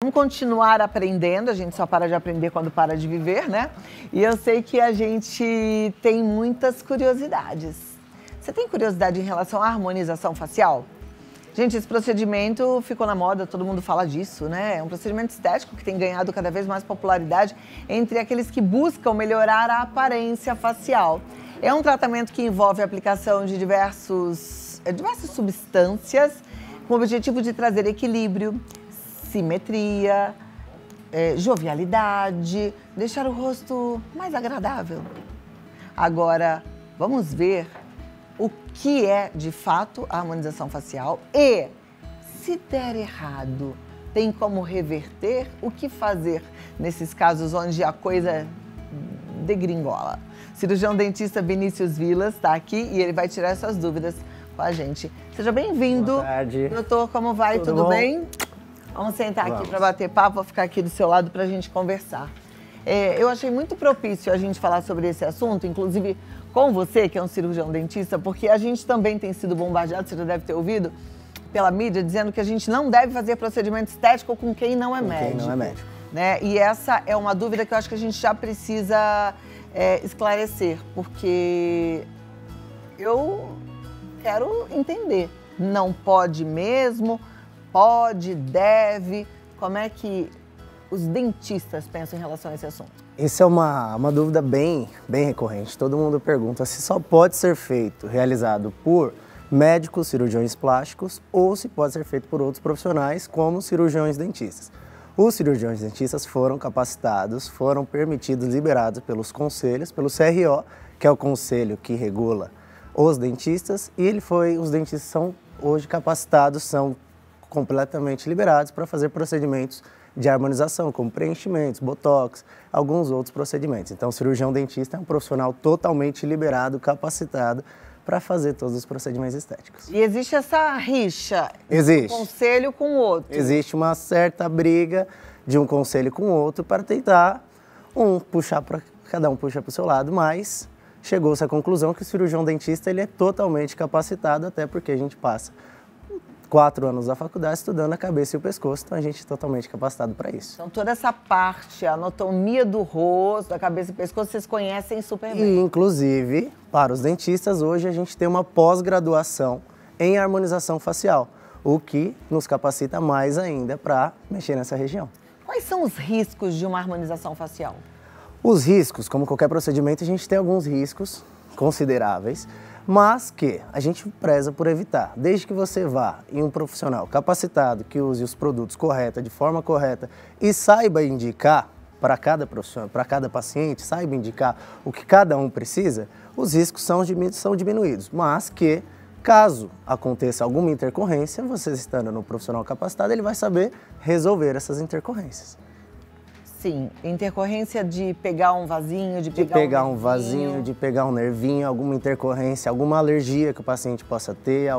Vamos continuar aprendendo, a gente só para de aprender quando para de viver, né? E eu sei que a gente tem muitas curiosidades. Você tem curiosidade em relação à harmonização facial? Gente, esse procedimento ficou na moda, todo mundo fala disso, né? É um procedimento estético que tem ganhado cada vez mais popularidade entre aqueles que buscam melhorar a aparência facial. É um tratamento que envolve a aplicação de diversas substâncias com o objetivo de trazer equilíbrio, simetria, jovialidade, deixar o rosto mais agradável. Agora, vamos ver o que é, de fato, a harmonização facial e, se der errado, tem como reverter? O que fazer nesses casos onde a coisa degringola? Cirurgião dentista Vinícius Vilas está aqui e ele vai tirar essas dúvidas com a gente. Seja bem-vindo. Boa tarde. Doutor, como vai? Tudo bem? Vamos sentar aqui para bater papo, vou ficar aqui do seu lado para a gente conversar. Eu achei muito propício a gente falar sobre esse assunto, inclusive com você, que é um cirurgião dentista, porque a gente também tem sido bombardeado, você já deve ter ouvido, pela mídia, dizendo que a gente não deve fazer procedimento estético com quem não é médico. Quem não é médico. Né? E essa é uma dúvida que eu acho que a gente já precisa esclarecer, porque eu quero entender. Não pode mesmo? Pode? Deve? Como é que os dentistas pensam em relação a esse assunto? Isso é uma dúvida bem recorrente. Todo mundo pergunta se só pode ser feito, realizado por médicos, cirurgiões plásticos, ou se pode ser feito por outros profissionais, como cirurgiões dentistas. Os cirurgiões dentistas foram capacitados, foram permitidos, liberados pelos conselhos, pelo CRO, que é o conselho que regula os dentistas, e os dentistas são hoje capacitados, são completamente liberados para fazer procedimentos de harmonização, como preenchimentos, botox, alguns outros procedimentos. Então, o cirurgião dentista é um profissional totalmente liberado, capacitado para fazer todos os procedimentos estéticos. E existe essa rixa? Existe. Um conselho com o outro? Existe uma certa briga de um conselho com o outro para tentar cada um puxa para o seu lado, mas chegou-se à conclusão que o cirurgião dentista ele é totalmente capacitado, até porque a gente passa 4 anos da faculdade estudando a cabeça e o pescoço, então a gente é totalmente capacitado para isso. Então toda essa parte, a anatomia do rosto, da cabeça e do pescoço, vocês conhecem super bem. E, inclusive, para os dentistas, hoje a gente tem uma pós-graduação em harmonização facial, o que nos capacita mais ainda para mexer nessa região. Quais são os riscos de uma harmonização facial? Os riscos, como qualquer procedimento, a gente tem alguns riscos consideráveis, mas que a gente preza por evitar. Desde que você vá em um profissional capacitado, que use os produtos corretos, de forma correta, e saiba indicar para cada profissional, para cada paciente, saiba indicar o que cada um precisa, os riscos são diminuídos. Mas que, caso aconteça alguma intercorrência, você estando no profissional capacitado, ele vai saber resolver essas intercorrências. Sim, intercorrência de pegar um vasinho, de pegar um vasinho, de pegar um nervinho, alguma intercorrência, alguma alergia que o paciente possa ter,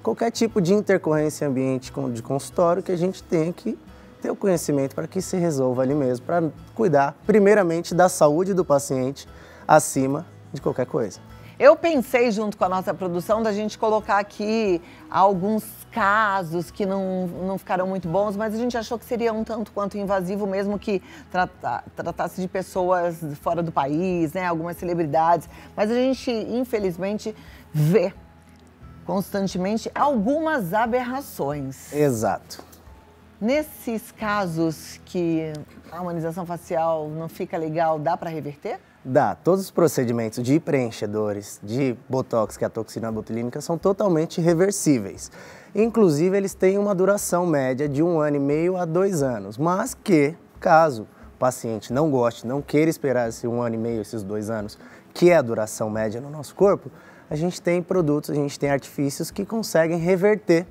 qualquer tipo de intercorrência em ambiente de consultório que a gente tenha que ter o conhecimento para que se resolva ali mesmo, para cuidar primeiramente da saúde do paciente acima de qualquer coisa. Eu pensei, junto com a nossa produção, da gente colocar aqui alguns casos que não ficaram muito bons, mas a gente achou que seria um tanto quanto invasivo, mesmo que tratasse de pessoas fora do país, né, algumas celebridades. Mas a gente, infelizmente, vê constantemente algumas aberrações. Exato. Nesses casos que a harmonização facial não fica legal, dá para reverter? Dá. Todos os procedimentos de preenchedores, de botox, que é a toxina botulínica, são totalmente reversíveis. Inclusive, eles têm uma duração média de 1 ano e meio a 2 anos, mas que, caso o paciente não goste, não queira esperar esse 1 ano e meio, esses 2 anos, que é a duração média no nosso corpo, a gente tem produtos, a gente tem artifícios que conseguem reverter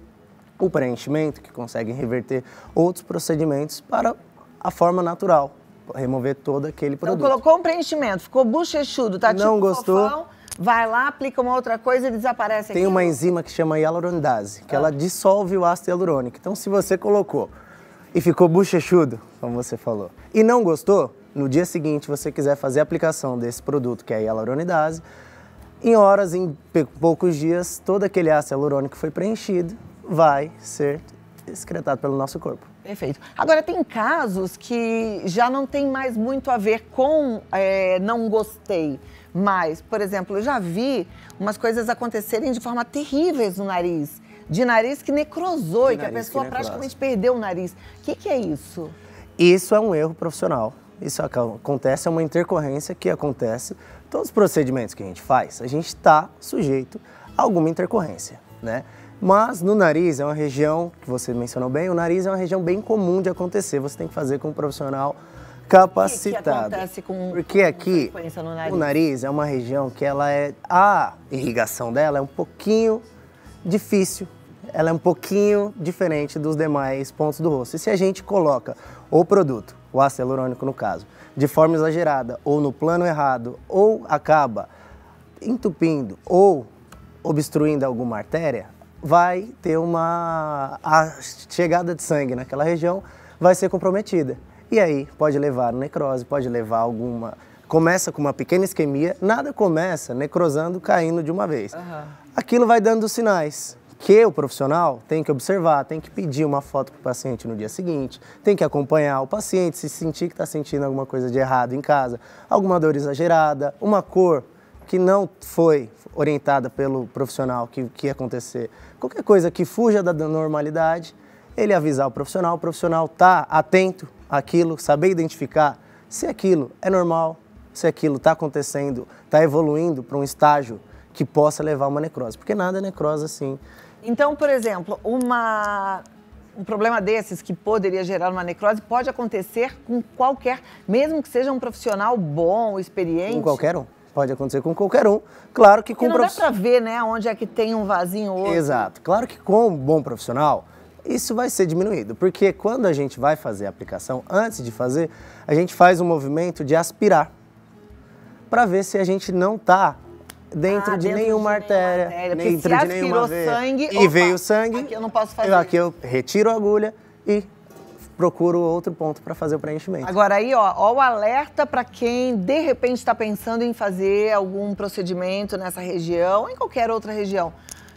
o preenchimento, que conseguem reverter outros procedimentos para a forma natural, remover todo aquele produto. Então colocou um preenchimento, ficou bochechudo, tá tipo não gostou, fofão, vai lá, aplica uma outra coisa e desaparece aqui. Tem uma enzima que chama hialuronidase, que ela dissolve o ácido hialurônico. Então, se você colocou e ficou bochechudo, como você falou, e não gostou, no dia seguinte você quiser fazer a aplicação desse produto, que é a hialuronidase, em horas, em poucos dias, todo aquele ácido hialurônico que foi preenchido vai ser excretado pelo nosso corpo. Perfeito. Agora, tem casos que já não tem mais muito a ver com não gostei, mas, por exemplo, eu já vi umas coisas acontecerem de forma terríveis no nariz. De nariz que necrosou e que a pessoa praticamente perdeu o nariz. O que é isso? Isso é um erro profissional. Isso acontece, é uma intercorrência que acontece. Todos os procedimentos que a gente faz, a gente está sujeito a alguma intercorrência, né? Mas no nariz é uma região, que você mencionou bem, o nariz é uma região bem comum de acontecer. Você tem que fazer com um profissional capacitado. O que acontece Porque aqui, frequência no nariz? o nariz é uma região que a irrigação dela é um pouquinho difícil. Ela é um pouquinho diferente dos demais pontos do rosto. E se a gente coloca o produto, o ácido hialurônico no caso, de forma exagerada, ou no plano errado, ou acaba entupindo ou obstruindo alguma artéria, vai ter a chegada de sangue naquela região vai ser comprometida. E aí pode levar a necrose, pode levar começa com uma pequena isquemia, nada começa necrosando, caindo de uma vez. Aquilo vai dando sinais que o profissional tem que observar, tem que pedir uma foto para o paciente no dia seguinte, tem que acompanhar o paciente, se sentir que está sentindo alguma coisa de errado em casa, alguma dor exagerada, uma cor que não foi orientada pelo profissional que ia acontecer, qualquer coisa que fuja da normalidade, ele avisar o profissional tá atento àquilo, saber identificar se aquilo é normal, se aquilo está acontecendo, está evoluindo para um estágio que possa levar a uma necrose, porque nada é necrose assim. Então, por exemplo, um problema desses que poderia gerar uma necrose pode acontecer com qualquer, mesmo que seja um profissional bom, experiente? Com qualquer um. Pode acontecer com qualquer um. Claro que com não dá pra ver, né, onde é que tem um vasinho ou outro. Exato. Claro que com um bom profissional, isso vai ser diminuído. Porque quando a gente vai fazer a aplicação, antes de fazer, a gente faz um movimento de aspirar. Para ver se a gente não tá dentro de nenhuma artéria, dentro de nenhuma veia. Sangue, e veio sangue. Aqui eu não posso fazer. Aqui eu retiro a agulha e procuro outro ponto para fazer o preenchimento. Agora aí, ó o alerta para quem de repente está pensando em fazer algum procedimento nessa região, em qualquer outra região.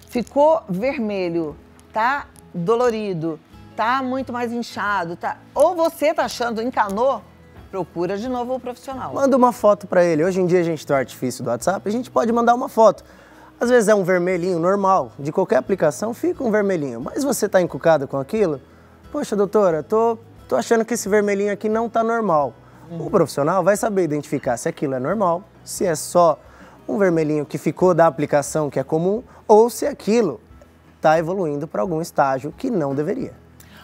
Ficou vermelho, tá dolorido, tá muito mais inchado, ou você tá achando encanou, procura de novo o profissional. Manda uma foto para ele. Hoje em dia a gente tem o artifício do WhatsApp, a gente pode mandar uma foto. Às vezes é um vermelhinho normal, de qualquer aplicação fica um vermelhinho, mas você tá encucado com aquilo? Poxa, doutora, tô achando que esse vermelhinho aqui não tá normal. O profissional vai saber identificar se aquilo é normal, se é só um vermelhinho que ficou da aplicação que é comum, ou se aquilo tá evoluindo para algum estágio que não deveria.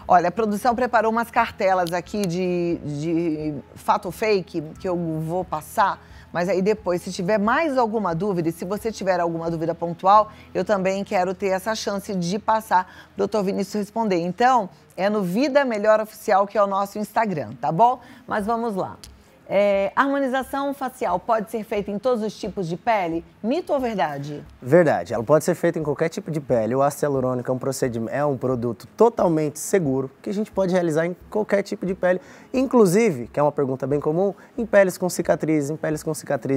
Olha, a produção preparou umas cartelas aqui de fato ou fake que eu vou passar, mas aí depois, se tiver mais alguma dúvida, e se você tiver alguma dúvida pontual, eu também quero ter essa chance de passar para o Dr. Vinícius responder. Então, é no Vida Melhor Oficial, que é o nosso Instagram, tá bom? Mas vamos lá. Harmonização facial pode ser feita em todos os tipos de pele? Mito ou verdade? Verdade, ela pode ser feita em qualquer tipo de pele. O ácido hialurônico é um produto totalmente seguro que a gente pode realizar em qualquer tipo de pele, inclusive, que é uma pergunta bem comum, em peles com cicatriz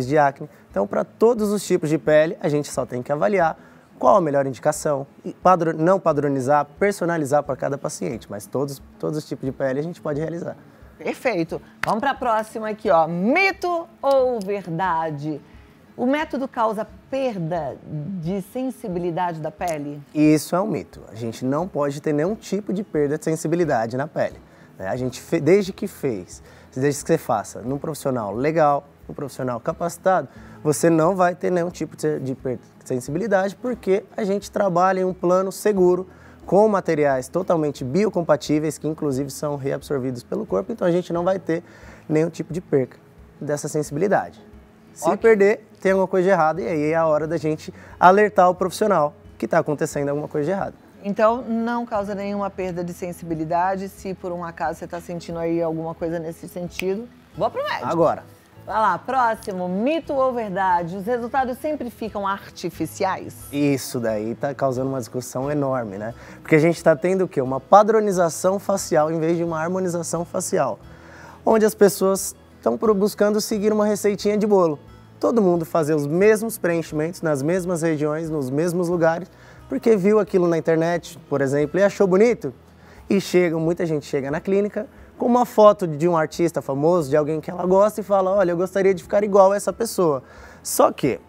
de acne. Então, para todos os tipos de pele, a gente só tem que avaliar qual a melhor indicação, e não padronizar, personalizar para cada paciente, mas todos os tipos de pele a gente pode realizar. Perfeito. Vamos para a próxima aqui, ó. Mito ou verdade? O método causa perda de sensibilidade da pele? Isso é um mito. A gente não pode ter nenhum tipo de perda de sensibilidade na pele. A gente, desde que você faça num profissional legal, um profissional capacitado, você não vai ter nenhum tipo de perda de sensibilidade, porque a gente trabalha em um plano seguro, com materiais totalmente biocompatíveis, que inclusive são reabsorvidos pelo corpo, então a gente não vai ter nenhum tipo de perca dessa sensibilidade. Se perder, tem alguma coisa de errado, e aí é a hora da gente alertar o profissional que está acontecendo alguma coisa de errado. Então, não causa nenhuma perda de sensibilidade. Se por um acaso você está sentindo aí alguma coisa nesse sentido, vou pro médico. Agora. Vai lá, próximo, mito ou verdade? Os resultados sempre ficam artificiais? Isso daí está causando uma discussão enorme, né? Porque a gente está tendo o quê? Uma padronização facial em vez de uma harmonização facial, onde as pessoas estão buscando seguir uma receitinha de bolo. Todo mundo fazer os mesmos preenchimentos nas mesmas regiões, nos mesmos lugares, porque viu aquilo na internet, por exemplo, e achou bonito. E muita gente chega na clínica com uma foto de um artista famoso, de alguém que ela gosta e fala, olha, eu gostaria de ficar igual a essa pessoa. Só que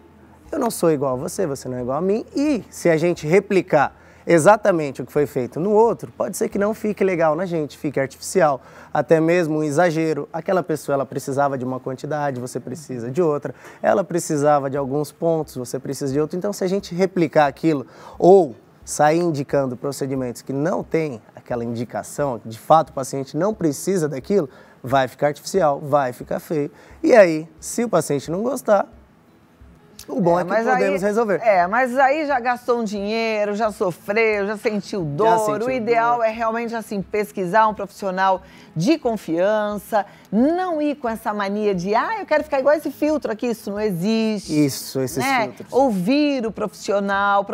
eu não sou igual a você, você não é igual a mim, e se a gente replicar exatamente o que foi feito no outro, pode ser que não fique legal na gente, fique artificial, até mesmo um exagero. Aquela pessoa, ela precisava de uma quantidade, você precisa de outra, ela precisava de alguns pontos, você precisa de outro. Então, se a gente replicar aquilo ou sair indicando procedimentos que não tem aquela indicação, de fato o paciente não precisa daquilo, vai ficar artificial, vai ficar feio. E aí, se o paciente não gostar, o bom é que podemos resolver. Mas aí já gastou um dinheiro, já sofreu, já sentiu dor. O ideal é realmente assim, pesquisar um profissional de confiança, não ir com essa mania de, eu quero ficar igual esse filtro aqui, isso não existe. Isso, esses filtros. Ouvir o profissional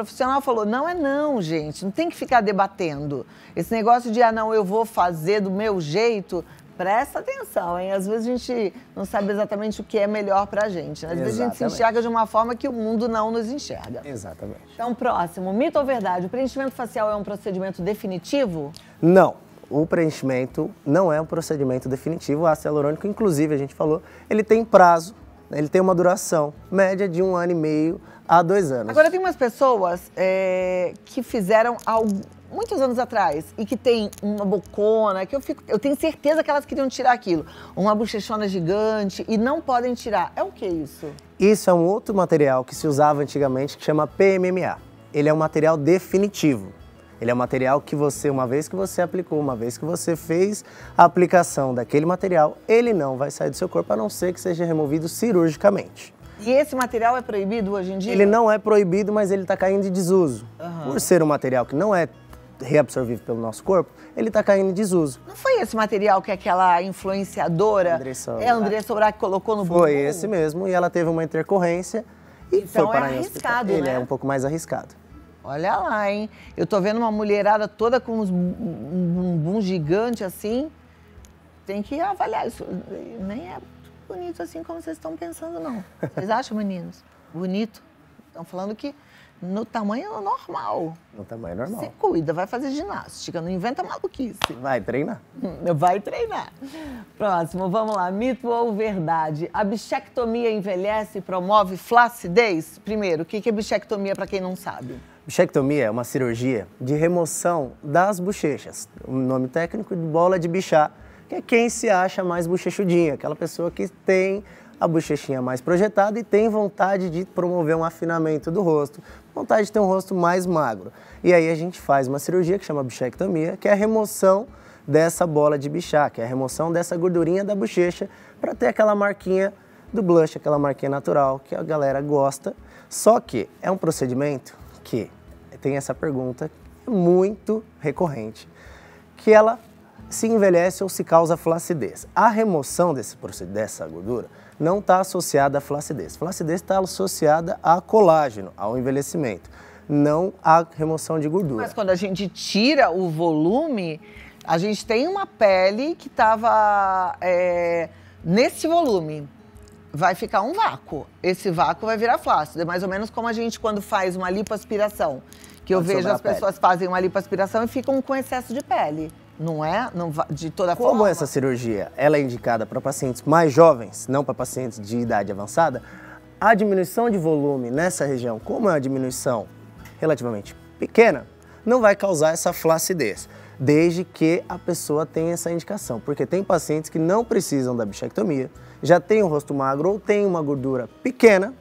falou, não é não, gente, não tem que ficar debatendo. Esse negócio de, não, eu vou fazer do meu jeito... Presta atenção, hein? Às vezes a gente não sabe exatamente o que é melhor pra gente, né? Às vezes a gente se enxerga de uma forma que o mundo não nos enxerga. Exatamente. Então, próximo. Mito ou verdade? O preenchimento facial é um procedimento definitivo? Não. O preenchimento não é um procedimento definitivo. O ácido hialurônico, inclusive, a gente falou, ele tem prazo, né? Ele tem uma duração média de 1 ano e meio a 2 anos. Agora, tem umas pessoas que fizeram algo muitos anos atrás, e que tem uma bocona, que eu tenho certeza que elas queriam tirar aquilo. Uma bochechona gigante e não podem tirar. É o que isso? Isso é um outro material que se usava antigamente, que chama PMMA. Ele é um material definitivo. Ele é um material que você, uma vez que você aplicou, uma vez que você fez a aplicação daquele material, ele não vai sair do seu corpo, a não ser que seja removido cirurgicamente. E esse material é proibido hoje em dia? Ele não é proibido, mas ele está caindo de desuso. Por ser um material que não é reabsorvível pelo nosso corpo, ele está caindo em desuso. Não foi esse material que aquela influenciadora, Andressa Urach, colocou no bumbum? Foi esse mesmo, e ela teve uma intercorrência e então foi parar é em hospital. arriscado, Ele né? é um pouco mais arriscado. Olha lá, hein? Eu tô vendo uma mulherada toda com um bumbum gigante assim. Tem que avaliar isso. Nem é bonito assim como vocês estão pensando, não. Vocês acham, meninos? Bonito? Estão falando que no tamanho normal. No tamanho normal. Você cuida, vai fazer ginástica, não inventa maluquice. Vai treinar. Vai treinar. Próximo, vamos lá. Mito ou verdade? A bichectomia envelhece e promove flacidez? Primeiro, o que é bichectomia para quem não sabe? Bichectomia é uma cirurgia de remoção das bochechas. O nome técnico de bola de bichar, que é quem se acha mais bochechudinha, aquela pessoa que tem a bochechinha mais projetada e tem vontade de promover um afinamento do rosto, vontade de ter um rosto mais magro. E aí a gente faz uma cirurgia que chama bichectomia, que é a remoção dessa bola de bichar, que é a remoção dessa gordurinha da bochecha para ter aquela marquinha do blush, aquela marquinha natural que a galera gosta. Só que é um procedimento que tem essa pergunta muito recorrente, que ela se envelhece ou se causa flacidez. A remoção dessa gordura não está associada à flacidez. Flacidez está associada a colágeno, ao envelhecimento, não à remoção de gordura. Mas quando a gente tira o volume, a gente tem uma pele que estava nesse volume. Vai ficar um vácuo. Esse vácuo vai virar flácido. É mais ou menos como a gente quando faz uma lipoaspiração. Que eu vejo as pessoas fazem uma lipoaspiração e ficam com excesso de pele. Não é? Não, de toda forma. Como essa cirurgia ela é indicada para pacientes mais jovens, não para pacientes de idade avançada, a diminuição de volume nessa região, como é uma diminuição relativamente pequena, não vai causar essa flacidez, desde que a pessoa tenha essa indicação. Porque tem pacientes que não precisam da bichectomia, já tem um rosto magro ou tem uma gordura pequena,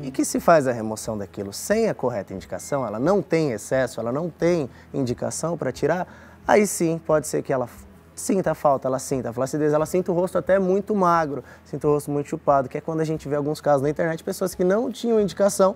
e que se faz a remoção daquilo sem a correta indicação, ela não tem excesso, ela não tem indicação para tirar, aí sim pode ser que ela sinta a falta, ela sinta a flacidez, ela sinta o rosto até muito magro, sinta o rosto muito chupado, que é quando a gente vê alguns casos na internet, pessoas que não tinham indicação,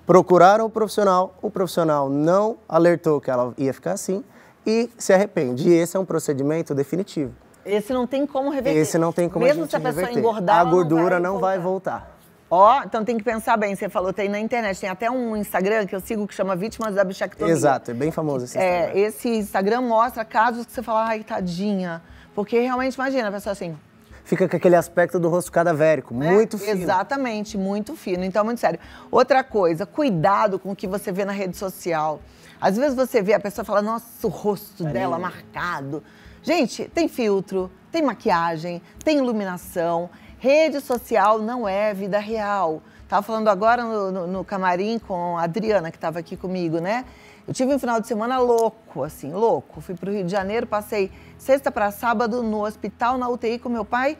procuraram o profissional não alertou que ela ia ficar assim e se arrepende. E esse é um procedimento definitivo. Esse não tem como reverter. Esse não tem como mesmo a gente se a pessoa reverter. engordar, a gordura não vai voltar. Ó, então tem que pensar bem, você falou, tem na internet, tem até um Instagram que eu sigo que chama Vítimas da Bichectomia. Exato, é bem famoso esse Instagram. Esse Instagram mostra casos que você fala, ai, tadinha, porque realmente, imagina, a pessoa assim... fica com aquele aspecto do rosto cadavérico, muito fino. Exatamente, muito fino. Então, muito sério. Outra coisa, cuidado com o que você vê na rede social. Às vezes você vê a pessoa e fala, nossa, o rosto dela marcado. Gente, tem filtro, tem maquiagem, tem iluminação. Rede social não é vida real. Tava falando agora no camarim com a Adriana, que estava aqui comigo, né? Eu tive um final de semana louco, assim, louco. Fui para o Rio de Janeiro, passei sexta para sábado no hospital, na UTI com meu pai.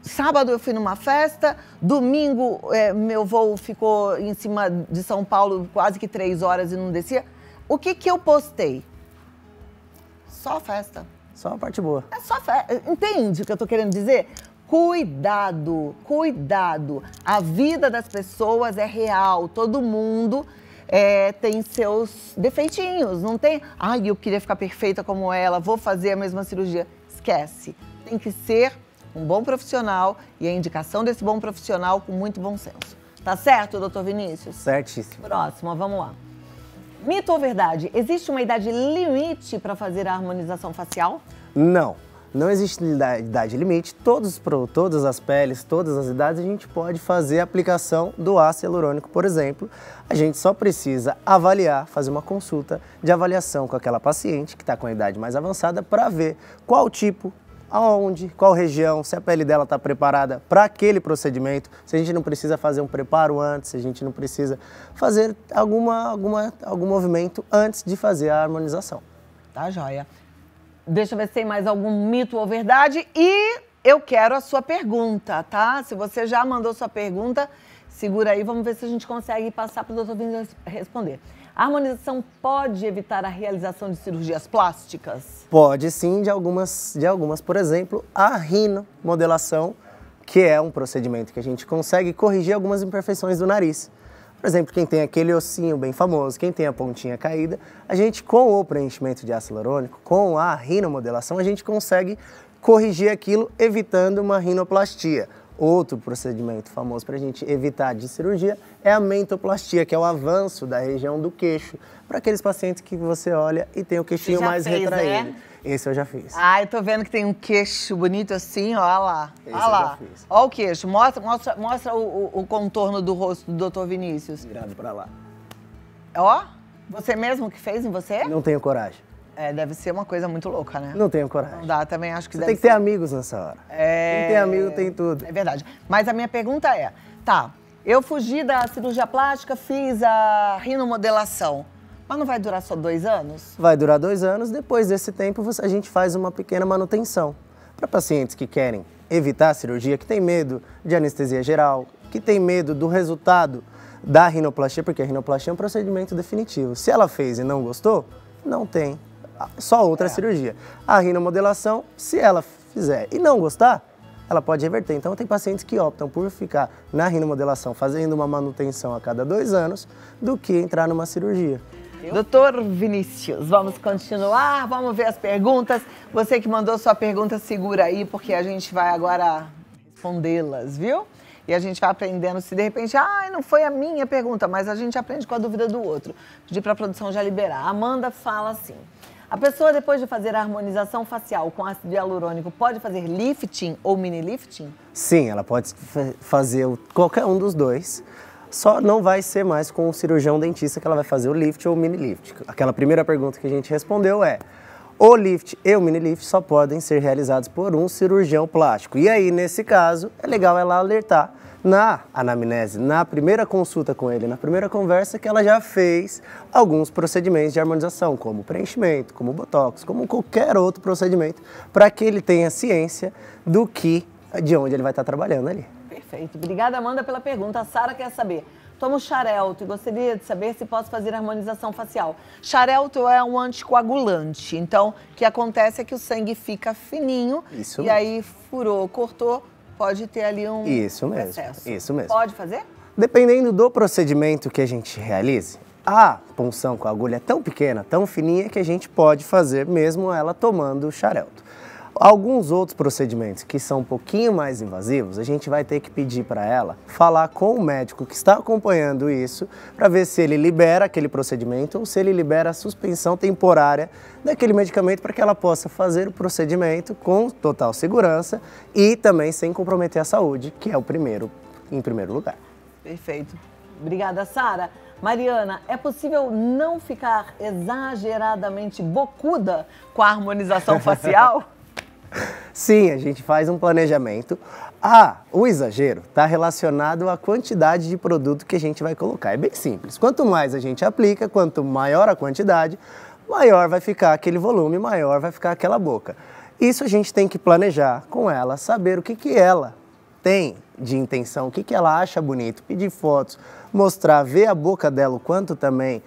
Sábado eu fui numa festa, domingo meu voo ficou em cima de São Paulo quase que 3 horas e não descia. O que eu postei? Só festa. Só a parte boa. É só festa. Entende o que eu tô querendo dizer? Cuidado, cuidado. A vida das pessoas é real. Todo mundo tem seus defeitinhos. Não tem, ai, eu queria ficar perfeita como ela, vou fazer a mesma cirurgia. Esquece. Tem que ser um bom profissional e a indicação desse bom profissional com muito bom senso. Tá certo, doutor Vinícius? Certíssimo. Próxima, vamos lá. Mito ou verdade? Existe uma idade limite para fazer a harmonização facial? Não. Não existe idade limite, todas as peles, todas as idades, a gente pode fazer a aplicação do ácido hialurônico, por exemplo. A gente só precisa avaliar, fazer uma consulta de avaliação com aquela paciente que está com a idade mais avançada para ver qual tipo, aonde, qual região, se a pele dela está preparada para aquele procedimento, se a gente não precisa fazer um preparo antes, se a gente não precisa fazer algum movimento antes de fazer a harmonização. Tá, joia. Deixa eu ver se tem mais algum mito ou verdade. E eu quero a sua pergunta, tá? Se você já mandou sua pergunta, segura aí, vamos ver se a gente consegue passar para o doutor Vinícius responder. A harmonização pode evitar a realização de cirurgias plásticas? Pode sim, de algumas, por exemplo, a rinomodelação, que é um procedimento que a gente consegue corrigir algumas imperfeições do nariz. Por exemplo, quem tem aquele ossinho bem famoso, quem tem a pontinha caída, a gente com o preenchimento de ácido hialurônico, com a rinomodelação, a gente consegue corrigir aquilo evitando uma rinoplastia. Outro procedimento famoso para a gente evitar de cirurgia é a mentoplastia, que é o avanço da região do queixo, para aqueles pacientes que você olha e tem o queixinho mais retraído. Né? Esse eu já fiz. Ah, eu tô vendo que tem um queixo bonito assim, ó, olha lá. Esse olha lá. Eu já fiz. Olha o queixo, mostra o contorno do rosto do doutor Vinícius. Virado para lá. Ó, você mesmo que fez em você? Não tenho coragem. Deve ser uma coisa muito louca, né? Não tenho coragem. Não dá, também acho que Você tem que ter amigos nessa hora. Quem tem amigo tem tudo. É verdade. Mas a minha pergunta é, tá, eu fugi da cirurgia plástica, fiz a rinomodelação, mas não vai durar só 2 anos? Vai durar 2 anos, depois desse tempo a gente faz uma pequena manutenção. Para pacientes que querem evitar a cirurgia, que tem medo de anestesia geral, que tem medo do resultado da rinoplastia, porque a rinoplastia é um procedimento definitivo. Se ela fez e não gostou, não tem. Só outra cirurgia. A rinomodelação, se ela fizer e não gostar, ela pode reverter. Então, tem pacientes que optam por ficar na rinomodelação, fazendo uma manutenção a cada 2 anos, do que entrar numa cirurgia. Doutor Vinícius, vamos continuar, vamos ver as perguntas. Você que mandou sua pergunta, segura aí, porque a gente vai agora respondê-las, viu? E a gente vai aprendendo, se de repente, não foi a minha pergunta, mas a gente aprende com a dúvida do outro. Pedir para a produção já liberar. A Amanda fala assim, a pessoa depois de fazer a harmonização facial com ácido hialurônico pode fazer lifting ou mini lifting? Sim, ela pode fazer qualquer um dos dois, só não vai ser mais com o cirurgião dentista que ela vai fazer o lift ou o mini lift. Aquela primeira pergunta que a gente respondeu é, o lift e o mini lift só podem ser realizados por um cirurgião plástico. E aí, nesse caso, é legal ela alertar na anamnese, na primeira consulta com ele, na primeira conversa, que ela já fez alguns procedimentos de harmonização, como preenchimento, como botox, como qualquer outro procedimento, para que ele tenha ciência de onde ele vai estar trabalhando ali. Perfeito. Obrigada, Amanda, pela pergunta. A Sara quer saber. Tomo Xarelto e gostaria de saber se posso fazer harmonização facial. Xarelto é um anticoagulante, então o que acontece é que o sangue fica fininho. Isso e mesmo. Aí furou, cortou, pode ter ali um excesso. Isso mesmo. Pode fazer? Dependendo do procedimento que a gente realize, a punção com a agulha é tão pequena, tão fininha, que a gente pode fazer mesmo ela tomando o Xarelto. Alguns outros procedimentos que são um pouquinho mais invasivos, a gente vai ter que pedir para ela falar com o médico que está acompanhando isso, para ver se ele libera aquele procedimento ou se ele libera a suspensão temporária daquele medicamento para que ela possa fazer o procedimento com total segurança e também sem comprometer a saúde, que é em primeiro lugar. Perfeito. Obrigada, Sara. Mariana, é possível não ficar exageradamente bocuda com a harmonização facial? Sim, a gente faz um planejamento. O exagero está relacionado à quantidade de produto que a gente vai colocar. É bem simples. Quanto mais a gente aplica, quanto maior a quantidade, maior vai ficar aquele volume, maior vai ficar aquela boca. Isso a gente tem que planejar com ela, saber o que ela tem de intenção, o que ela acha bonito, pedir fotos, mostrar, ver a boca dela, o quanto também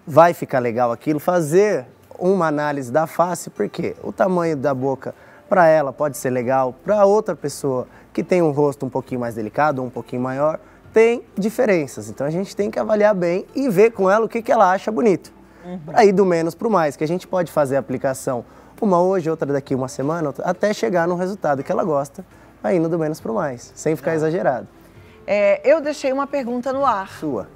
vai ficar legal aquilo, fazer uma análise da face, porque o tamanho da boca para ela pode ser legal, para outra pessoa que tem um rosto um pouquinho mais delicado, um pouquinho maior, tem diferenças. Então a gente tem que avaliar bem e ver com ela o que ela acha bonito. Para ir do menos para o mais, que a gente pode fazer a aplicação uma hoje, outra daqui uma semana, até chegar no resultado que ela gosta, aí indo do menos para o mais, sem ficar exagerado. Eu deixei uma pergunta no ar. Sua.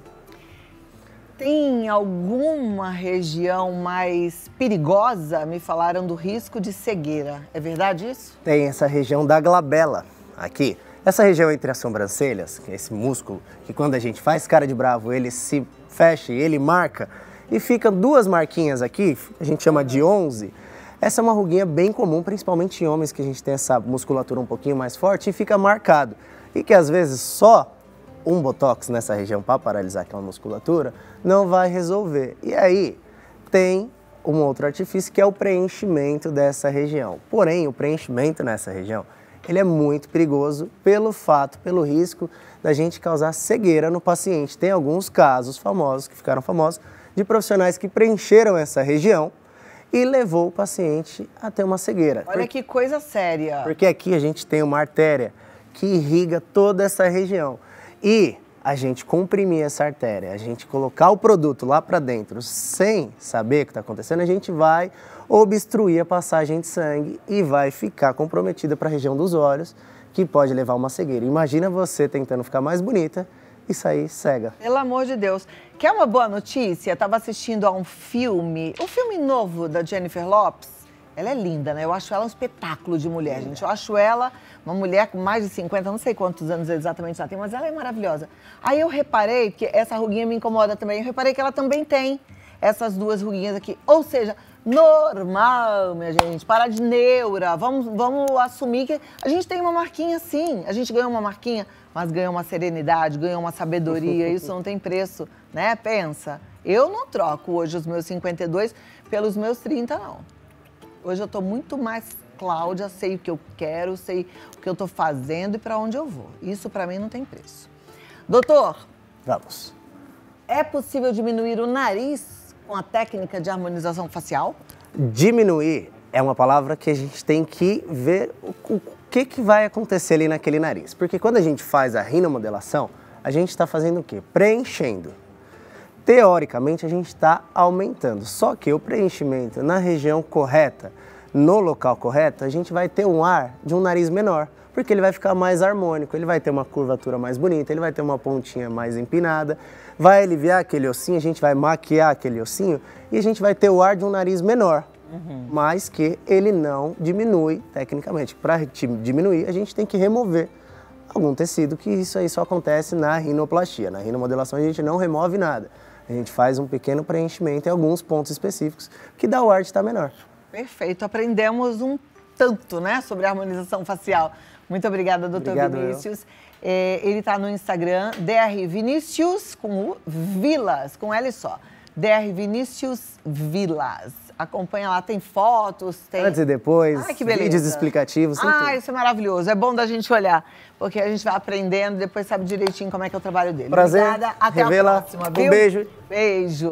Tem alguma região mais perigosa? Me falaram do risco de cegueira. É verdade isso? Tem essa região da glabela aqui. Essa região entre as sobrancelhas, que é esse músculo, que quando a gente faz cara de bravo, ele se fecha, ele marca, e ficam duas marquinhas aqui, a gente chama de 11. Essa é uma ruguinha bem comum, principalmente em homens que a gente tem essa musculatura um pouquinho mais forte e fica marcado. E que às vezes só um botox nessa região para paralisar aquela musculatura não vai resolver. E aí tem um outro artifício que é o preenchimento dessa região. Porém, o preenchimento nessa região, ele é muito perigoso pelo risco da gente causar cegueira no paciente. Tem alguns casos famosos, que ficaram famosos, de profissionais que preencheram essa região e levou o paciente a ter uma cegueira. Olha que coisa séria. Porque aqui a gente tem uma artéria que irriga toda essa região. E a gente comprimir essa artéria, a gente colocar o produto lá para dentro sem saber o que está acontecendo, a gente vai obstruir a passagem de sangue e vai ficar comprometida para a região dos olhos, que pode levar a uma cegueira. Imagina você tentando ficar mais bonita e sair cega. Pelo amor de Deus. Quer uma boa notícia? Estava assistindo a um filme novo da Jennifer Lopez. Ela é linda, né? Eu acho ela um espetáculo de mulher, gente. Eu acho ela uma mulher com mais de 50, não sei quantos anos exatamente ela tem, mas ela é maravilhosa. Aí eu reparei, que essa ruguinha me incomoda também, eu reparei que ela também tem essas duas ruguinhas aqui. Ou seja, normal, minha gente, para de neura. Vamos assumir que a gente tem uma marquinha sim, a gente ganhou uma marquinha, mas ganhou uma serenidade, ganhou uma sabedoria, isso não tem preço, né? Pensa, eu não troco hoje os meus 52 pelos meus 30, não. Hoje eu tô muito mais Cláudia, sei o que eu quero, sei o que eu tô fazendo e para onde eu vou. Isso para mim não tem preço. Doutor, vamos. É possível diminuir o nariz com a técnica de harmonização facial? Diminuir é uma palavra que a gente tem que ver o que vai acontecer ali naquele nariz. Porque quando a gente faz a rinomodelação, a gente está fazendo o quê? Preenchendo. Teoricamente, a gente está aumentando, só que o preenchimento na região correta, no local correto, a gente vai ter um ar de um nariz menor, porque ele vai ficar mais harmônico, ele vai ter uma curvatura mais bonita, ele vai ter uma pontinha mais empinada, vai aliviar aquele ossinho, a gente vai maquiar aquele ossinho e a gente vai ter o ar de um nariz menor, mas que ele não diminui tecnicamente. Para diminuir, a gente tem que remover algum tecido, que isso aí só acontece na rinoplastia. Na rinomodelação a gente não remove nada. A gente faz um pequeno preenchimento em alguns pontos específicos que dá o ar de estar menor. Perfeito. Aprendemos um tanto, né, sobre a harmonização facial. Muito obrigada, doutor Vinícius. Ele está no Instagram, Dr. Vinícius, com Vilas, com L só. Dr. Vinícius Vilas. Acompanha lá, tem fotos, tem... Antes e depois, que beleza. Vídeos explicativos, tem tudo. Isso é maravilhoso. É bom da gente olhar, porque a gente vai aprendendo, depois sabe direitinho como é que é o trabalho dele. Prazer. Obrigada, até a próxima, viu? Um beijo. Beijo.